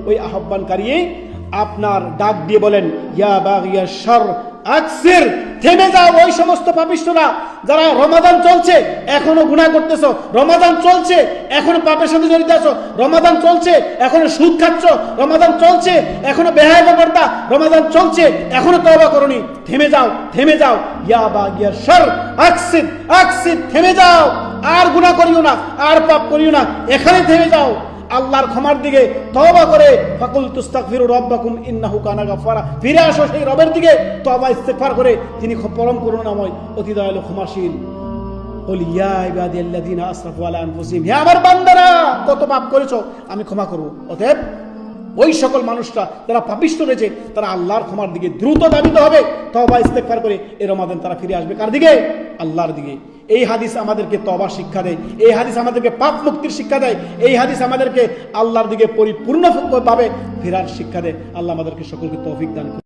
ওই আহ্বানকারী আপনার ডাক দিয়ে বলেন, ইয়া বাগিয়াশ শার আকসির, থেমে যাও ওই সমস্ত পাপিষ্ঠরা যারা রমাদান চলছে এখনো গুনাহ করতেছো, রমাদান চলছে এখনো পাপের সাথে জড়িত আছো, রমাদান চলছে এখনো সুদ খাচ্ছ, রমাদান চলছে এখনো বেহায়াপনা, রমাদান চলছে এখনো তওবা করনি, থেমে যাও, থেমে যাও। ইয়া বাগিয়াশ শার আকসির, আকসির, থেমে যাও, আর গুনাহ করিও না, আর পাপ করিও না, এখানে থেমে যাও। আল্লাহর ক্ষমার দিকে তওবা করে ফাকুল তুস্তাগফিরু রাব্বাকুম ইন্নাহু কানা গাফফারা, ফিরে আসো সেই রবের দিকে তওবা ইস্তেগফার করে, তিনি পরম করুণাময়, অতি দয়ালু, ক্ষমাশীল। কুল ইয়া ইবাদিয়াল্লাযিনা আসরাফু আলা আনফুসিহিম, হে আমার বান্দারা কত পাপ করেছো আমি ক্ষমা করব। অতএব ওই সকল মানুষরা যারা পাপিষ্ঠ রয়েছে তারা আল্লাহর ক্ষমার দিকে দ্রুত ধাবিত হবে, তওবা ইস্তেগফার করে এই রমাদান তারা ফিরে আসবে কার দিকে? আল্লাহর দিকে। এই হাদিস আমাদেরকে তওবা শিক্ষা দেয়, এই হাদিস আমাদেরকে পাপ মুক্তির শিক্ষা দেয়, এই হাদিস আমাদেরকে আল্লাহর দিকে পরিপূর্ণভাবে ফেরার শিক্ষা দেয়। আল্লাহ আমাদেরকে সকলকে তৌফিক দান করুন।